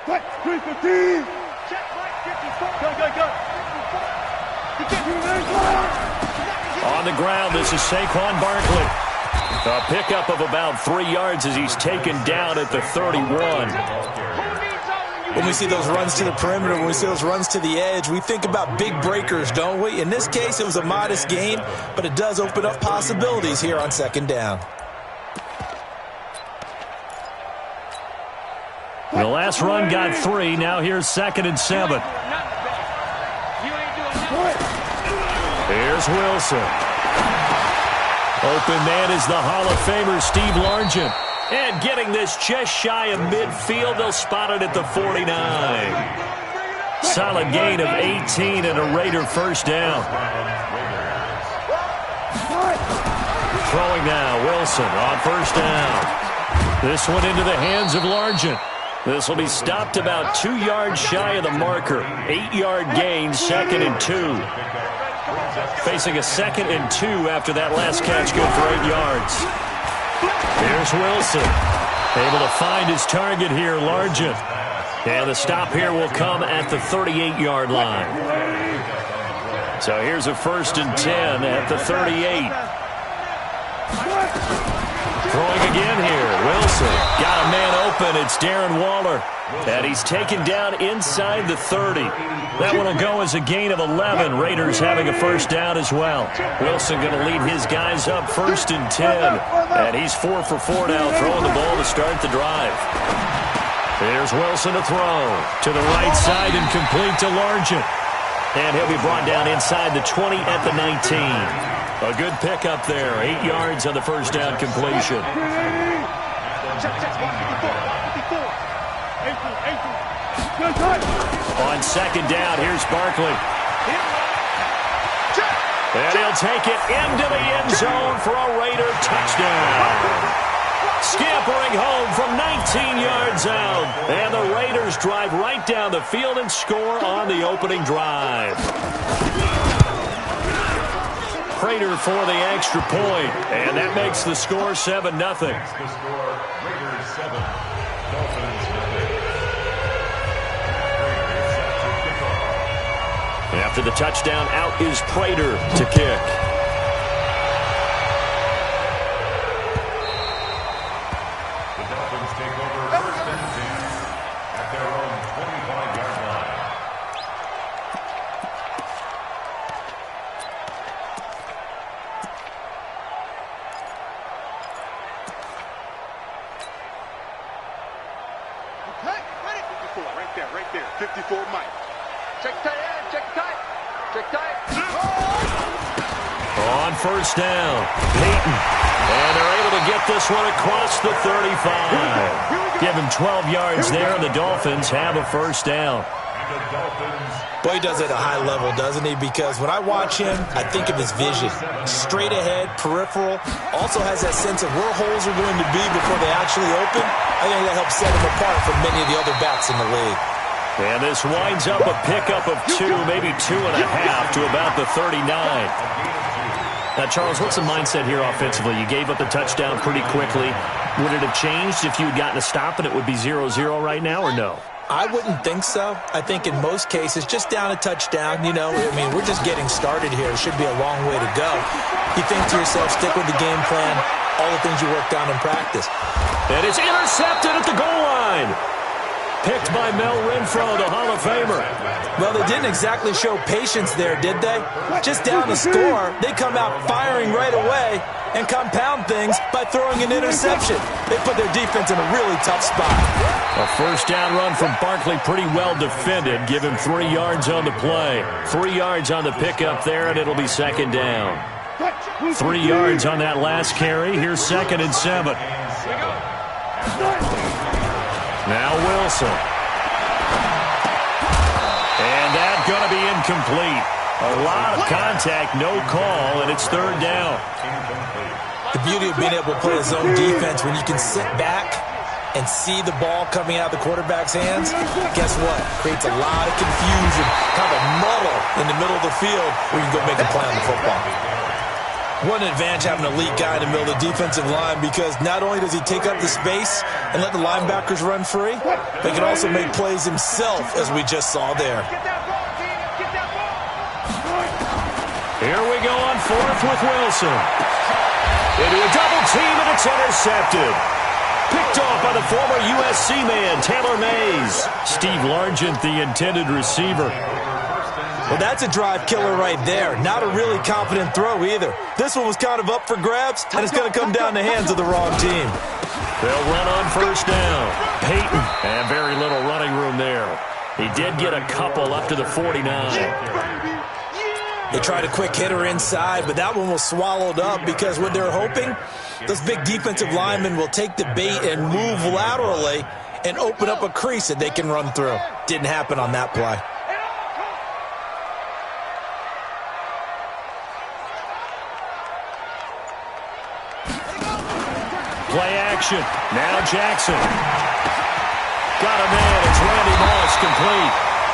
On the ground, this is Saquon Barkley. A pickup of about 3 yards as he's taken down at the 31. When we see those runs to the perimeter, when we see those runs to the edge, we think about big breakers, don't we? In this case, it was a modest gain, but it does open up possibilities here on second down. The last run got 3. Now here's 2nd and 7. Here's Wilson. Open man is the Hall of Famer Steve Largent. And getting this just shy of midfield, they'll spot it at the 49. Solid gain of 18 and a Raider first down. Throwing now, Wilson on first down. This one into the hands of Largent. This will be stopped about 2 yards shy of the marker. 8-yard gain, 2nd and 2. Facing a 2nd and 2 after that last catch, good for 8 yards. Here's Wilson. Able to find his target here, Largent. And the stop here will come at the 38-yard line. So here's a 1st and 10 at the 38. Throwing again here. Wilson got a man open. It's Darren Waller. And he's taken down inside the 30. That one will go as a gain of 11. Raiders having a first down as well. Wilson going to lead his guys up 1st and 10. And he's 4 for 4 now, throwing the ball to start the drive. There's Wilson to throw. To the right side and complete to Largent. And he'll be brought down inside the 20 at the 19. A good pickup there. 8 yards on the first down completion. On second down, here's Barkley. And he'll take it into the end zone for a Raider touchdown. Scampering home from 19 yards out. And the Raiders drive right down the field and score on the opening drive. Prater for the extra point, and that makes the score 7-0. After the touchdown, out is Prater to kick. The Dolphins take over 1st and 10 at their own 25-yard line. Right there. 54 Mike. Check tight end, check tight. On first down, Peyton. And they're able to get this one across the 35. Give him 12 yards there, and the Dolphins have a first down. Boy, he does it at a high level, doesn't he? Because when I watch him, I think of his vision. Straight ahead, peripheral. Also has that sense of where holes are going to be before they actually open. I think that helps set him apart from many of the other backs in the league. And this winds up a pickup of 2, maybe 2.5 to about the 39. Now, Charles, what's the mindset here offensively? You gave up the touchdown pretty quickly. Would it have changed if you had gotten a stop and it would be 0-0 right now, or no? I wouldn't think so. I think in most cases, just down a touchdown, we're just getting started here. It should be a long way to go. You think to yourself, stick with the game plan, all the things you worked on in practice. And it's intercepted at the goal line. Picked by Mel Renfro, the Hall of Famer. Well, they didn't exactly show patience there, did they? Just down the score, they come out firing right away and compound things by throwing an interception. They put their defense in a really tough spot. A first down run from Barkley, pretty well defended. Give him 3 yards on the play. 3 yards on the pickup there, and it'll be second down. 3 yards on that last carry. Here's 2nd and 7. Now Wilson. And that's going to be incomplete. A lot of contact, no call, and it's third down. The beauty of being able to play a zone defense when you can sit back and see the ball coming out of the quarterback's hands, guess what? Creates a lot of confusion, kind of a muddle in the middle of the field where you can go make a play on the football. What an advantage having an elite guy in the middle of the defensive line, because not only does he take up the space and let the linebackers run free, but he can also make plays himself, as we just saw there. Here we go on fourth with Wilson. Into a double team, and it's intercepted. Picked off by the former USC man, Taylor Mays. Steve Largent, the intended receiver. Well, that's a drive killer right there. Not a really confident throw either. This one was kind of up for grabs, and it's going to come down the hands of the wrong team. They'll run on first down. Peyton, and very little running room there. He did get a couple up to the 49. They tried a quick hitter inside, but that one was swallowed up because what they're hoping, those big defensive linemen will take the bait and move laterally and open up a crease that they can run through. Didn't happen on that play. Play action. Now Jackson. Got a man. It's Randy Moss complete.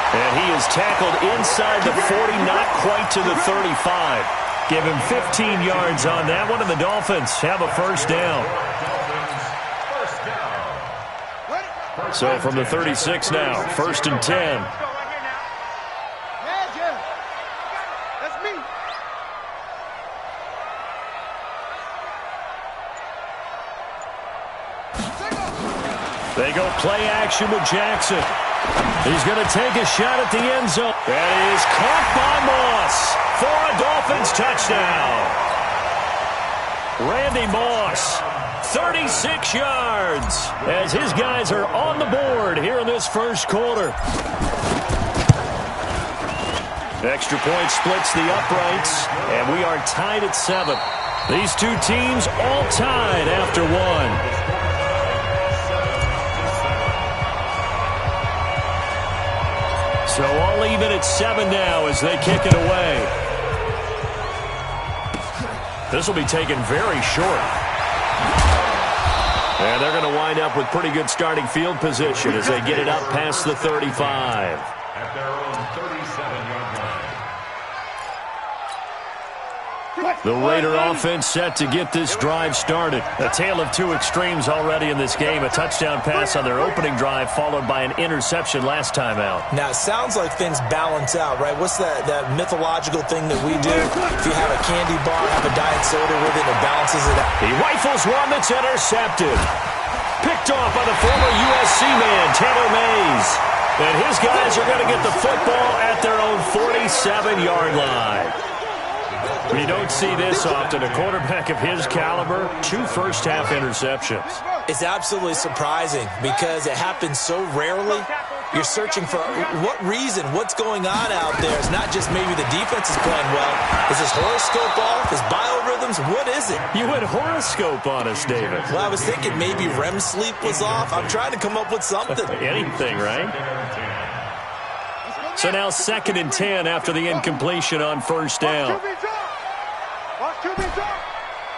And he is tackled inside the 40, not quite to the 35. Give him 15 yards on that one, and the Dolphins have a first down. So from the 36 now, 1st and 10. They go play action with Jackson. He's going to take a shot at the end zone. That is caught by Moss for a Dolphins touchdown. Randy Moss, 36 yards, as his guys are on the board here in this first quarter. Extra point splits the uprights, and we are tied at 7. These two teams all tied after one. So all even at 7 now as they kick it away. This will be taken very short. And they're going to wind up with pretty good starting field position as they get it up past the 35. At their own 37-yard line. The Raider offense set to get this drive started. A tale of two extremes already in this game. A touchdown pass on their opening drive followed by an interception last time out. Now, it sounds like things balance out, right? What's that mythological thing that we do? If you have a candy bar, have a diet soda with it, it balances it out. He rifles one that's intercepted. Picked off by the former USC man, Taylor Mays. And his guys are going to get the football at their own 47-yard line. We don't see this often. A quarterback of his caliber, 2 first-half interceptions. It's absolutely surprising because it happens so rarely. You're searching for what reason, what's going on out there. It's not just maybe the defense is playing well. Is his horoscope off? His biorhythms? What is it? You went horoscope on us, David. Well, I was thinking maybe REM sleep was off. I'm trying to come up with something. Anything, right? So now 2nd and 10 after the incompletion on first down.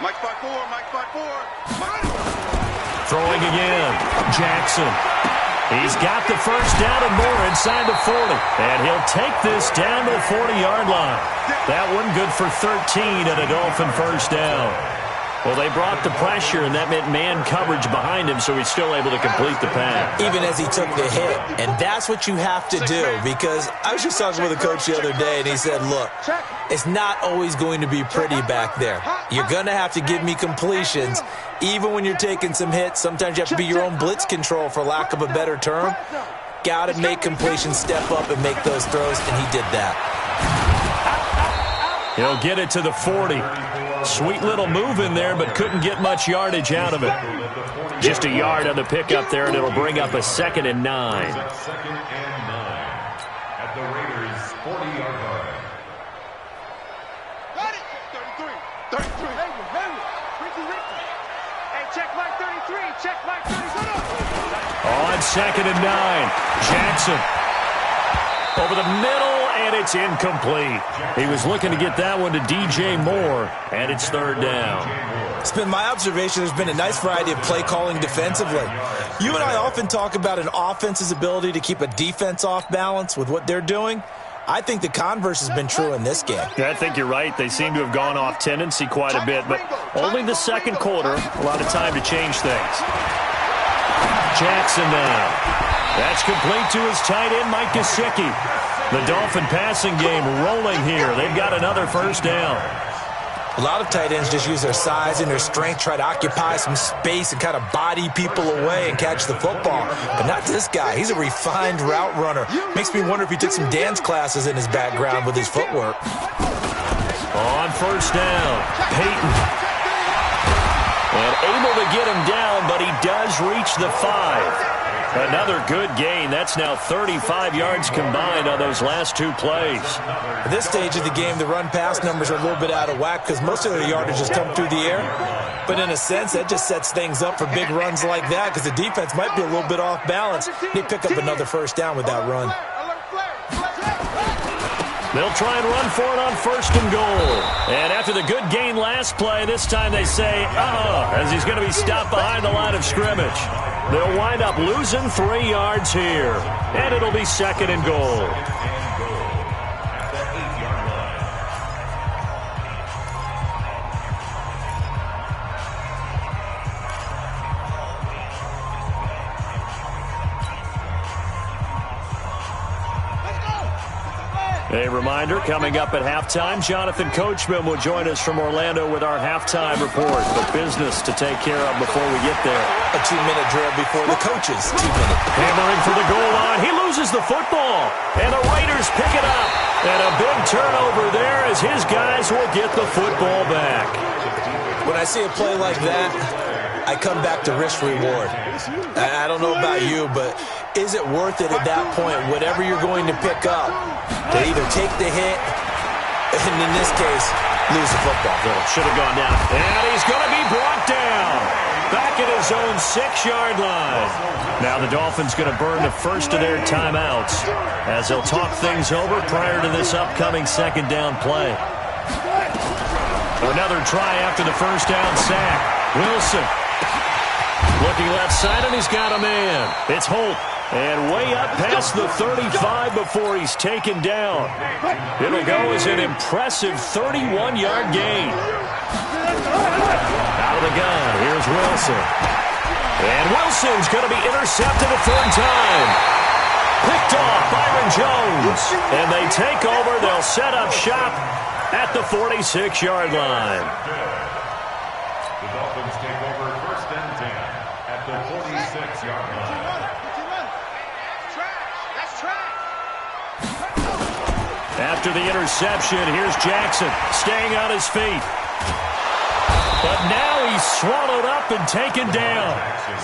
Mike 5-4, Mike 5-4. Throwing again. Jackson. He's got the first down and more inside the 40. And he'll take this down to the 40-yard line. That one good for 13 and a Dolphin first down. Well, they brought the pressure, and that meant man coverage behind him, so he's still able to complete the pass. Even as he took the hit. And that's what you have to do, because I was just talking with a coach the other day, and he said, look, it's not always going to be pretty back there. You're going to have to give me completions. Even when you're taking some hits, sometimes you have to be your own blitz control, for lack of a better term. Got to make completions, step up, and make those throws, and he did that. He'll get it to the 40. Sweet little move in there, but couldn't get much yardage out of it. Just a yard on the pickup there, and it'll bring up a 2nd and 9. 2nd and 9 at the Raiders' 40-yard line. Got it! 33. 33. Hey, check Mike 33. Check Mike 33. On 2nd and 9, Jackson. Over the middle, and it's incomplete. He was looking to get that one to DJ Moore, and it's 3rd down. It's been my observation there's been a nice variety of play calling defensively. You and I often talk about an offense's ability to keep a defense off balance with what they're doing. I think the converse has been true in this game. Yeah, I think you're right. They seem to have gone off tendency quite a bit, but only the second quarter, a lot of time to change things. Jackson now. That's complete to his tight end, Mike Gesicki. The Dolphin passing game rolling here. They've got another first down. A lot of tight ends just use their size and their strength, try to occupy some space and kind of body people away and catch the football. But not this guy. He's a refined route runner. Makes me wonder if he took some dance classes in his background with his footwork. On first down, Peyton. And able to get him down, but he does reach the 5. Another good gain. That's now 35 yards combined on those last two plays. At this stage of the game, the run-pass numbers are a little bit out of whack because most of their yardage has come through the air. But in a sense, that just sets things up for big runs like that because the defense might be a little bit off balance. They pick up another first down with that run. They'll try and run for it on first and goal. And after the good gain last play, this time they say, as he's going to be stopped behind the line of scrimmage. They'll wind up losing 3 yards here. And it'll be second and goal. A reminder, coming up at halftime, Jonathan Coachman will join us from Orlando with our halftime report. But business to take care of before we get there. A 2-minute drill before the coaches. 2 minutes. Hammering for the goal line. He loses the football. And the Raiders pick it up. And a big turnover there as his guys will get the football back. When I see a play like that, I come back to risk reward. I don't know about you, but is it worth it at that point, whatever you're going to pick up, to either take the hit and, in this case, lose the football? Should have gone down. And he's going to be brought down. Back at his own 6-yard line. Now the Dolphins going to burn the first of their timeouts as they'll talk things over prior to this upcoming second down play. Another try after the first down sack. Wilson. Looking left side, and he's got a man. It's Holt. And way up past the 35 before he's taken down. It'll go as an impressive 31-yard gain. Out of the gun, here's Wilson. And Wilson's going to be intercepted a third time. Picked off Byron Jones. And they take over. They'll set up shop at the 46-yard line. The Dolphins take over first and 10 at the 46-yard line. After the interception, here's Jackson staying on his feet. But now he's swallowed up and taken down.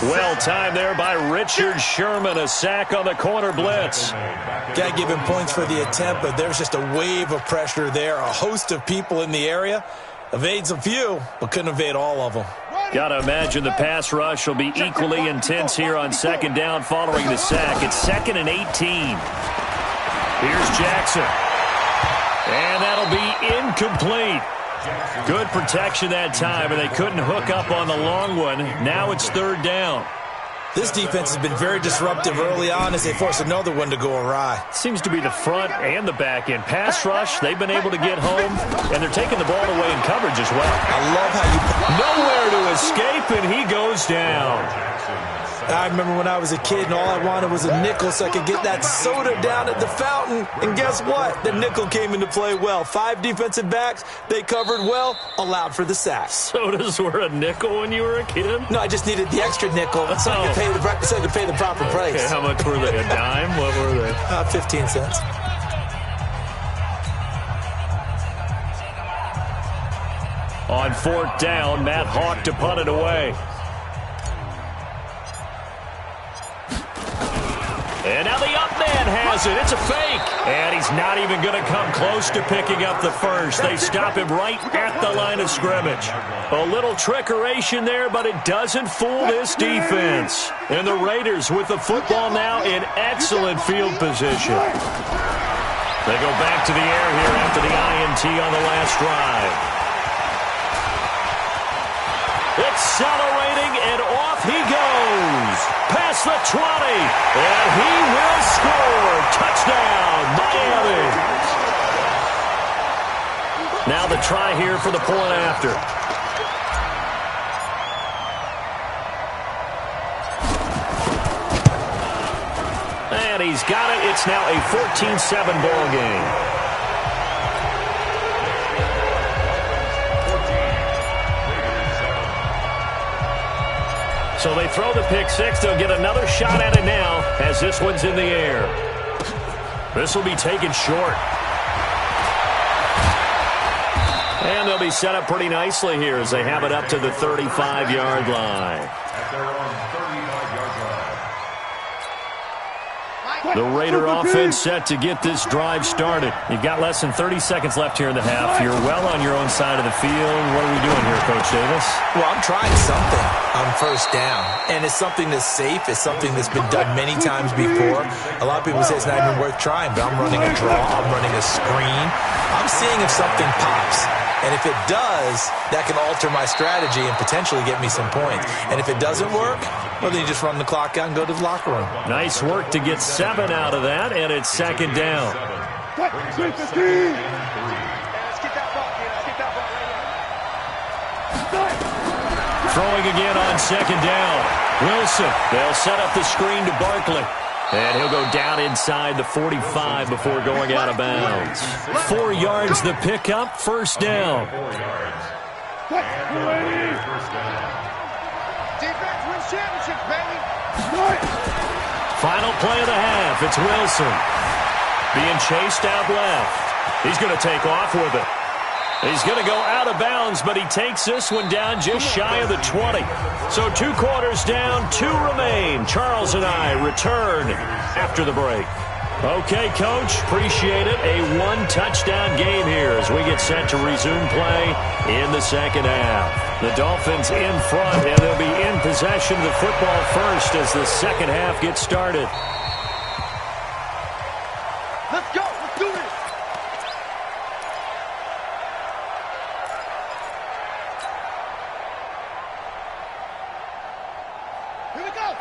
Well timed there by Richard Sherman. A sack on the corner blitz. Got to give him points for the attempt, but there's just a wave of pressure there. A host of people in the area. Evades a few, but couldn't evade all of them. Got to imagine the pass rush will be equally intense here on second down following the sack. It's 2nd and 18. Here's Jackson. And that'll be incomplete. Good protection that time, and they couldn't hook up on the long one. Now it's third down. This defense has been very disruptive early on as they force another one to go awry. Seems to be the front and the back end. Pass rush, they've been able to get home, and they're taking the ball away in coverage as well. I love how you... Nowhere to escape, and he goes down. I remember when I was a kid and all I wanted was a nickel so I could get that soda down at the fountain. And guess what? The nickel came into play well. 5 defensive backs, they covered well, allowed for the sack. Sodas were a nickel when you were a kid? No, I just needed the extra nickel so I could pay the proper price. Okay, how much were they? A dime? What were they? 15 cents. On fourth down, Matt Hawk to punt it away. And now the up man has it. It's a fake. And he's not even going to come close to picking up the first. They stop him right at the line of scrimmage. A little trickeration there, but it doesn't fool this defense. And the Raiders with the football now in excellent field position. They go back to the air here after the INT on the last drive. Accelerating, and off he goes. Pass across the 20. And he will score. Touchdown, Miami. Now the try here for the point after. And he's got it. It's now a 14-7 ball game. So they throw the pick six. They'll get another shot at it now as this one's in the air. This will be taken short. And they'll be set up pretty nicely here as they have it up to the 35-yard line. At their own 35-yard line. The Raider offense set to get this drive started. You've got less than 30 seconds left here in the half. You're well on your own side of the field. What are we doing here, Coach Davis? Well, I'm trying something on first down, and it's something that's safe. It's something that's been done many times before. A lot of people say it's not even worth trying, but I'm running a draw. I'm running a screen. I'm seeing if something pops. And if it does, that can alter my strategy and potentially get me some points. And if it doesn't work, well, then you just run the clock out and go to the locker room. Nice work to get 7 out of that, and it's second down. Brings up second and 3. Let's get that ball, kid. Let's get that ball right here. Throwing again on second down. Wilson. They'll set up the screen to Barkley. And he'll go down inside the 45 before going out of bounds. 4 yards the pickup, first down. 4 yards. And first down. Defense wins championships, baby. Final play of the half. It's Wilson. Being chased out left. He's going to take off with it. He's going to go out of bounds, but he takes this one down just shy of the 20. So 2 quarters down, 2 remain. Charles and I return after the break. Okay, Coach, appreciate it. A 1-touchdown game here as we get set to resume play in the second half. The Dolphins in front, and they'll be in possession of the football first as the second half gets started. Let's go. Let's do this.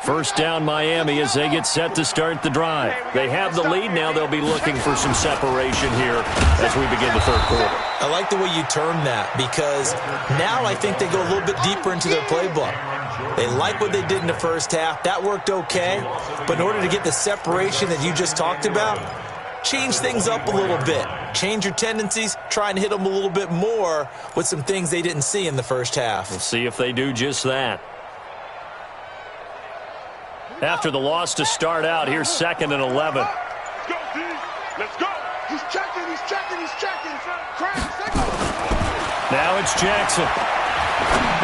First down Miami as they get set to start the drive. They have the lead. Now they'll be looking for some separation here as we begin the third quarter. I like the way you turn that because now I think they go a little bit deeper into their playbook. They like what they did in the first half. That worked okay. But in order to get the separation that you just talked about, change things up a little bit. Change your tendencies. Try and hit them a little bit more with some things they didn't see in the first half. We'll see if they do just that. After the loss to start out, here's 2nd and 11. Let's go, D. Let's go. He's checking. He's checking. He's checking. Now it's Jackson.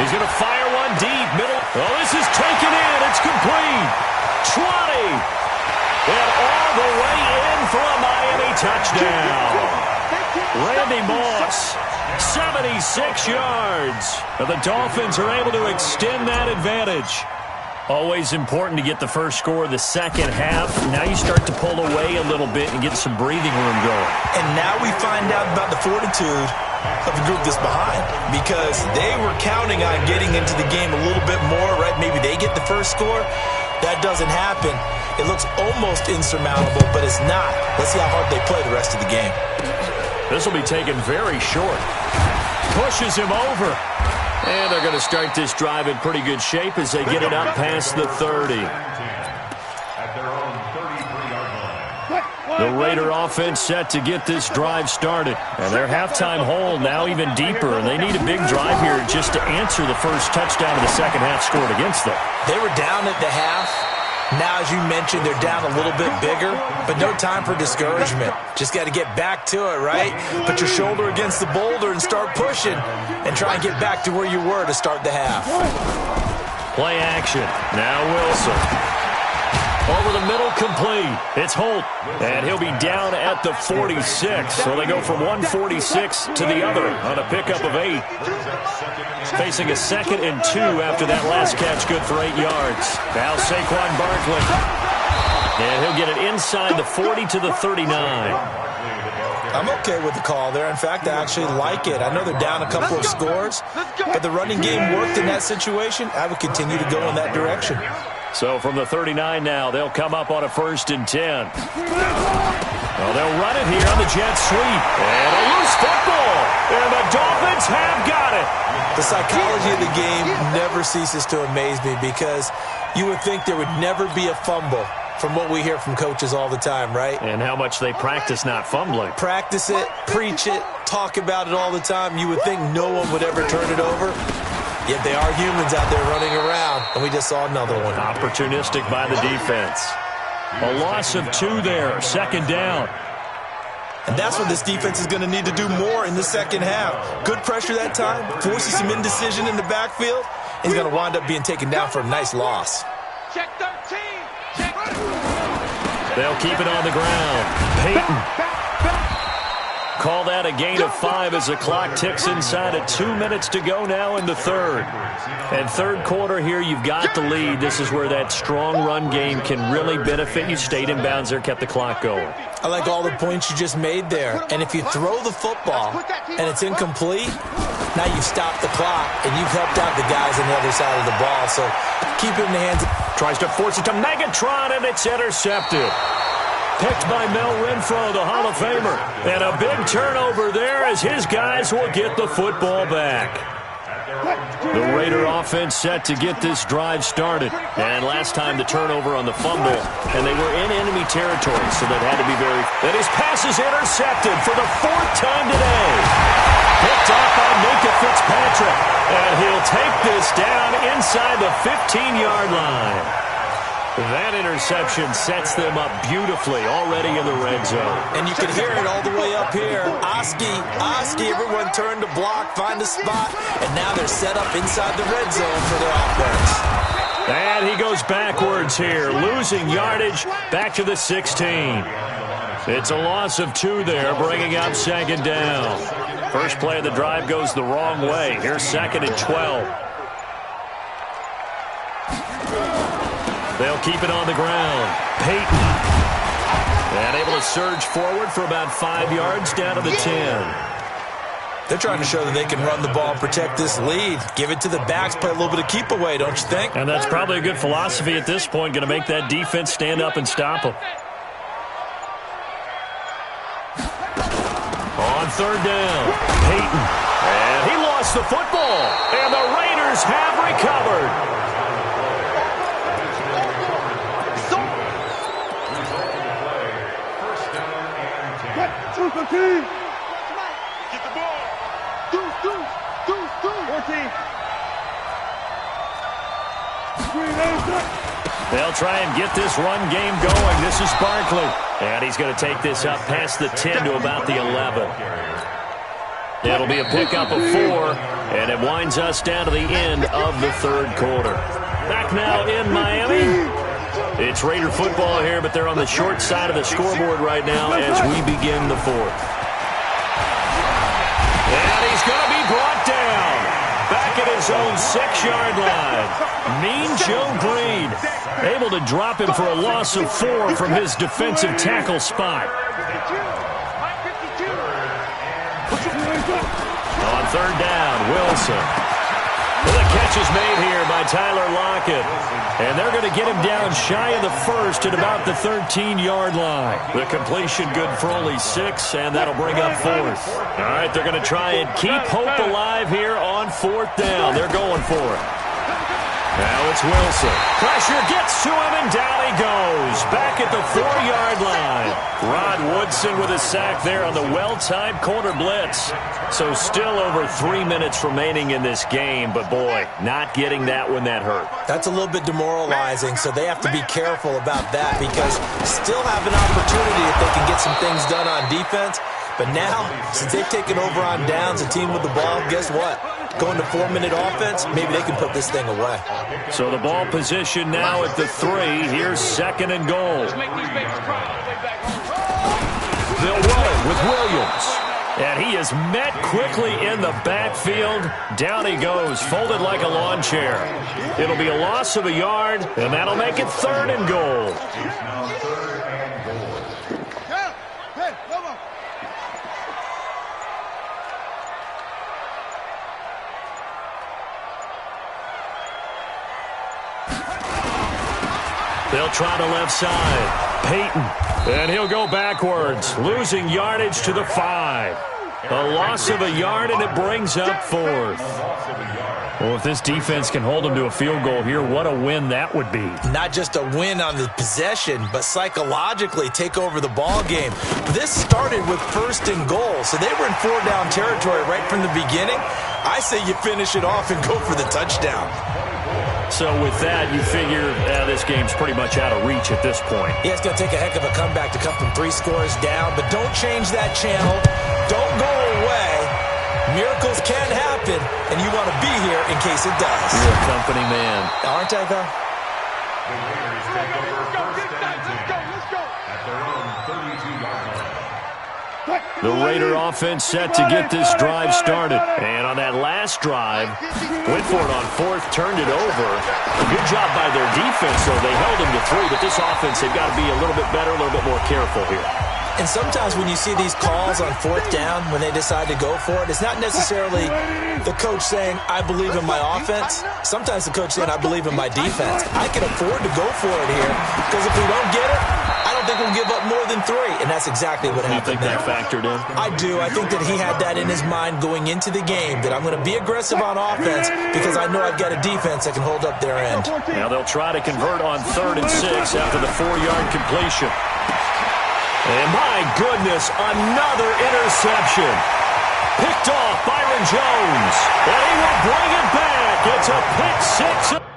He's going to fire one deep. Middle. Oh, this is taken in. It's complete. 20. And all the way in for a Miami touchdown. Randy Moss, 76 yards. And the Dolphins are able to extend that advantage. Always important to get the first score of the second half. Now you start to pull away a little bit and get some breathing room going. And now we find out about the fortitude of the group that's behind because they were counting on getting into the game a little bit more, right? Maybe they get the first score. That doesn't happen. It looks almost insurmountable, but it's not. Let's see how hard they play the rest of the game. This will be taken very short. Pushes him over. And they're going to start this drive in pretty good shape as they get it up past the 30. At their own 33-yard line. The Raider offense set to get this drive started. And their halftime hole now even deeper. And they need a big drive here just to answer the first touchdown of the second half scored against them. They were down at the half. Now, as you mentioned, they're down a little bit bigger, but no time for discouragement. Just got to get back to it, right? Put your shoulder against the boulder and start pushing and try and get back to where you were to start the half. Play action. Now Wilson. Over the middle, complete. It's Holt, and he'll be down at the 46. So they go from 146 to the other on a pickup of 8. Facing a 2nd and 2 after that last catch, good for 8 yards. Now Saquon Barkley. And he'll get it inside the 40 to the 39. I'm okay with the call there. In fact, I actually like it. I know they're down a couple of scores, but the running game worked in that situation. I would continue to go in that direction. So from the 39 now, they'll come up on a 1st and 10. Well, they'll run it here on the jet sweep. And a loose football. And the Dolphins have got it. The psychology of the game never ceases to amaze me because you would think there would never be a fumble from what we hear from coaches all the time, right? And how much they practice not fumbling. Practice it, preach it, talk about it all the time. You would think no one would ever turn it over. Yet they are humans out there running around, and we just saw another one. Opportunistic by the defense. A loss of 2 there, 2nd down. And that's what this defense is going to need to do more in the second half. Good pressure that time, forces some indecision in the backfield. He's going to wind up being taken down for a nice loss. Check 13. Check. They'll keep it on the ground. Peyton. Call that a gain of 5 as the clock ticks inside of 2 minutes to go now in the 3rd. And 3rd quarter here, you've got the lead. This is where that strong run game can really benefit you. Stayed in bounds there, kept the clock going. I like all the points you just made there. And if you throw the football and it's incomplete, now you've stopped the clock and you've helped out the guys on the other side of the ball. So keep it in the hands. Tries to force it to Megatron, and it's intercepted. Picked by Mel Renfro, the Hall of Famer. And a big turnover there as his guys will get the football back. The Raider offense set to get this drive started. And last time the turnover on the fumble, and they were in enemy territory, so that had to be very... And his pass is intercepted for the 4th time today. Picked off by Minka Fitzpatrick. And he'll take this down inside the 15-yard line. That interception sets them up beautifully already in the red zone. And you can hear it all the way up here. Oski, everyone turned to block, find a spot, and now they're set up inside the red zone for their offense. And he goes backwards here, losing yardage back to the 16. It's a loss of 2 there, bringing up 2nd down. First play of the drive goes the wrong way. Here's 2nd and 12. They'll keep it on the ground. Peyton. And able to surge forward for about 5 yards down to the 10. They're trying to show that they can run the ball and protect this lead. Give it to the backs, play a little bit of keep away, don't you think? And that's probably a good philosophy at this point. Going to make that defense stand up and stop them. On 3rd down, Peyton. And he lost the football. And the Raiders have recovered. Get the ball. Deuce. 14. They'll try and get this run game going. This is Barkley. And he's going to take this up past the 10 to about the 11. It'll be a pickup of 4, and it winds us down to the end of the 3rd quarter. Back now in Miami. It's Raider football here, but they're on the short side of the scoreboard right now as we begin the 4th. And he's going to be brought down back at his own 6-yard line. Mean Joe Green able to drop him for a loss of 4 from his defensive tackle spot. On 3rd down, Wilson. Well, the catch is made here by Tyler Lockett. And they're going to get him down shy of the 1st at about the 13-yard line. The completion good for only 6, and that'll bring up 4th. All right, they're going to try and keep hope alive here on 4th down. They're going for it. Now it's Wilson. Pressure gets to him, and down he goes. Back at the 4-yard line. Rod Woodson with a sack there on the well-timed corner blitz. So still over 3 minutes remaining in this game, but boy, not getting that when that hurt. That's a little bit demoralizing, so they have to be careful about that because still have an opportunity if they can get some things done on defense. But now, since they've taken over on downs, a team with the ball, guess what? Going to 4-minute offense, maybe they can put this thing away. So the ball position now at the 3. Here's 2nd and goal. They'll run it with Williams. And he is met quickly in the backfield. Down he goes, folded like a lawn chair. It'll be a loss of a yard, and that'll make it 3rd and goal. They'll try the left side. Peyton. And he'll go backwards, losing yardage to the 5. A loss of a yard, and it brings up 4th. Well, if this defense can hold them to a field goal here, what a win that would be. Not just a win on the possession, but psychologically take over the ball game. This started with 1st and goal, so they were in 4-down territory right from the beginning. I say you finish it off and go for the touchdown. So with that, you figure this game's pretty much out of reach at this point. Yeah, it's going to take a heck of a comeback to come from 3 scores down, but don't change that channel. Don't go away. Miracles can happen, and you want to be here in case it does. You're a company man. Aren't I, though? The Raiders take over 1st and 10 at their own 32-yard line. The Raider offense set to get this drive started. And on that last drive, went for it on 4th, turned it over. A good job by their defense, though. They held them to 3, but this offense, they've got to be a little bit better, a little bit more careful here. And sometimes when you see these calls on 4th down, when they decide to go for it, it's not necessarily the coach saying, I believe in my offense. Sometimes the coach saying, I believe in my defense. I can afford to go for it here, because if we don't get it, I don't think we'll give up more than 3. And that's exactly what happened. You think that factored in? I do. I think that he had that in his mind going into the game, that I'm going to be aggressive on offense because I know I've got a defense that can hold up their end. Now they'll try to convert on 3rd and 6 after the 4-yard completion. And my goodness, another interception. Picked off Byron Jones. And he will bring it back. It's a pick 6.